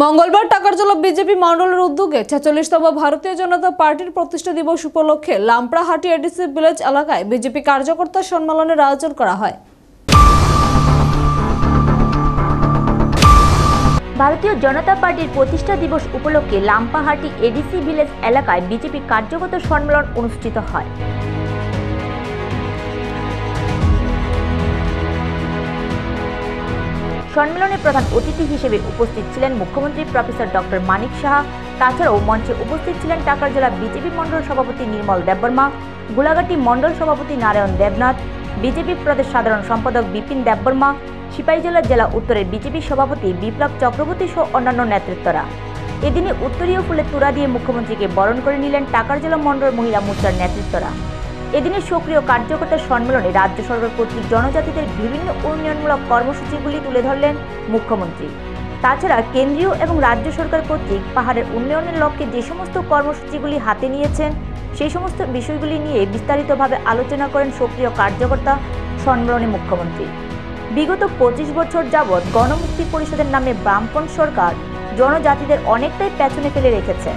মঙ্গলবার টাকারজলা বিজেপি মন্ডলের উদ্যোগে ৪৬তম ভারতীয় জনতা পার্টির প্রতিষ্ঠা দিবস উপলক্ষে লাম্পড়াহাটি এডিসি ভিলেজ এলাকায় বিজেপি কার্যকর্তা সম্মেলনের আয়োজন করা হয়। ভারতীয় জনতা পার্টির প্রতিষ্ঠা দিবস উপলক্ষে লাম্পাহাটি এডিসি ভিলেজ এলাকায় বিজেপি কার্যকর্তা সম্মেলন অনুষ্ঠিত হয়। সম্মেলনে প্রধান অতিথি হিসেবে উপস্থিত ছিলেন মুখ্যমন্ত্রী প্রফেসর ডক্টর মানিক সাহা। তাছাড়াও মঞ্চে উপস্থিত ছিলেন টাকারজলা বিজেপি মন্ডল সভাপতি নির্মল দেববর্মা, গোলাঘাটি মন্ডল সভাপতি নারায়ণ দেবনাথ, বিজেপি প্রদেশ সাধারণ সম্পাদক বিপিন দেববর্মা, সিপাহীজলা জেলা উত্তরের বিজেপি সভাপতি বিপ্লব চক্রবর্তী সহ অন্যান্য নেতৃত্বরা। এদিনে উত্তরীয় ফুলে তুরা দিয়ে মুখ্যমন্ত্রীকে বরণ করে নিলেন টাকারজলা মন্ডল মহিলা মোর্চার নেতৃত্বরা। এদিনে সক্রিয় কার্যকর্তা সম্মেলনে রাজ্য সরকার কর্তৃক জনজাতিদের বিভিন্ন উন্নয়নমূলক কর্মসূচিগুলি তুলে ধরলেন মুখ্যমন্ত্রী। তাছাড়া কেন্দ্রীয় এবং রাজ্য সরকার কর্তৃক পাহাড়ের উন্নয়নের লক্ষ্যে যে সমস্ত কর্মসূচিগুলি হাতে নিয়েছেন সেই সমস্ত বিষয়গুলি নিয়ে বিস্তারিতভাবে আলোচনা করেন সক্রিয় কার্যকর্তা সম্মেলনে মুখ্যমন্ত্রী। বিগত ২৫ বছর যাবৎ গণমুক্তি পরিষদের নামে বামপন্থ সরকার জনজাতিদের অনেকটাই পেছনে ফেলে রেখেছে।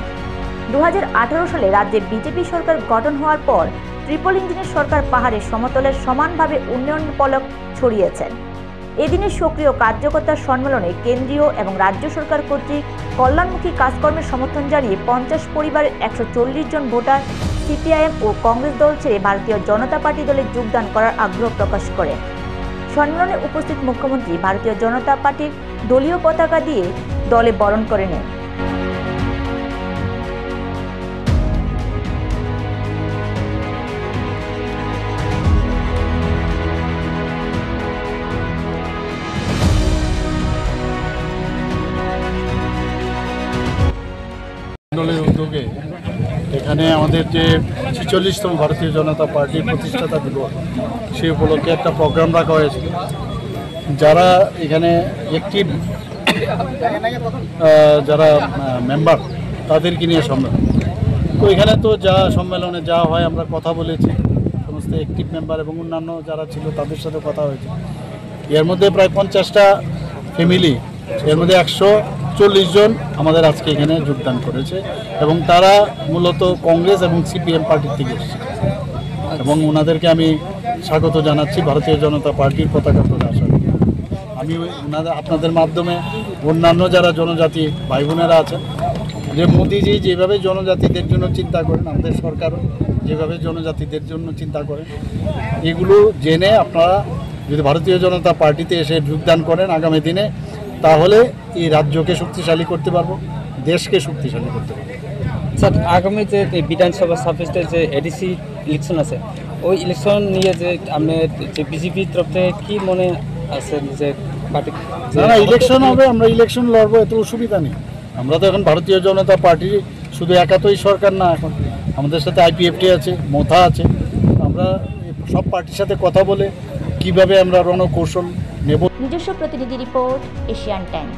২০১৮ সালে রাজ্যে বিজেপি সরকার গঠন হওয়ার পর ট্রিপল ইঞ্জিনের সরকার পাহাড়ের সমতলের সমানভাবে উন্নয়ন পলক ছড়িয়েছেন। এদিনের সক্রিয় কার্যকর্তা সম্মেলনে কেন্দ্রীয় এবং রাজ্য সরকার কর্তৃক কল্যাণমুখী কাজকর্মের সমর্থন জানিয়ে ৫০ পরিবারের ১৪০ জন ভোটার সিপিআইএম ও কংগ্রেস দল ছেড়ে ভারতীয় জনতা পার্টি দলে যোগদান করার আগ্রহ প্রকাশ করেন। সম্মেলনে উপস্থিত মুখ্যমন্ত্রী ভারতীয় জনতা পার্টির দলীয় পতাকা দিয়ে দলে বরণ করে নেন। উদ্যোগে এখানে আমাদের যে ৪৬তম ভারতীয় জনতা পার্টির প্রতিষ্ঠাতা দিবস সেই উপলক্ষে একটা প্রোগ্রাম রাখা হয়েছে। যারা এখানে অ্যাক্টিভ যারা মেম্বার তাদেরকে নিয়ে সম্মেলন, তো এখানে তো যা সম্মেলনে যা হয় আমরা কথা বলেছি, সমস্ত অ্যাক্টিভ মেম্বার এবং অন্যান্য যারা ছিল তাদের সাথে কথা হয়েছে। এর মধ্যে প্রায় ৫০টা ফ্যামিলি, এর মধ্যে ১৪০ জন আমাদের আজকে এখানে যোগদান করেছে এবং তারা মূলত কংগ্রেস এবং সিপিএম পার্টির থেকে এসেছে এবং ওনাদেরকে আমি স্বাগত জানাচ্ছি ভারতীয় জনতা পার্টির পতাকা তুলে আসার। আমি আপনাদের মাধ্যমে অন্যান্য যারা জনজাতি ভাই বোনেরা আছেন, যে মোদিজি যেভাবে জনজাতিদের জন্য চিন্তা করেন, আমাদের সরকারও যেভাবে জনজাতিদের জন্য চিন্তা করেন, এগুলো জেনে আপনারা যদি ভারতীয় জনতা পার্টিতে এসে যোগদান করেন আগামী দিনে, তাহলে এই রাজ্যকে শক্তিশালী করতে পারবো, দেশকে শক্তিশালী করতে পারবো। স্যার, আগামী যে বিধানসভা সাবজেক্টের যে এডিসি ইলেকশন আছে, ওই ইলেকশন নিয়ে যে আপনার যে বিজেপির তরফ থেকে কী মনে আছে যে পার্টি না ইলেকশন হবে, আমরা ইলেকশন লড়বো, এত অসুবিধা নেই। আমরা তো এখন ভারতীয় জনতা পার্টি শুধু একাতই সরকার না, এখন আমাদের সাথে আইপিএফটি আছে, মোথা আছে। আমরা সব পার্টির সাথে কথা বলে কিভাবে আমরা রণকৌশল নেব। নিজস্ব প্রতিনিধি রিপোর্ট, এশিয়ান টাইমস।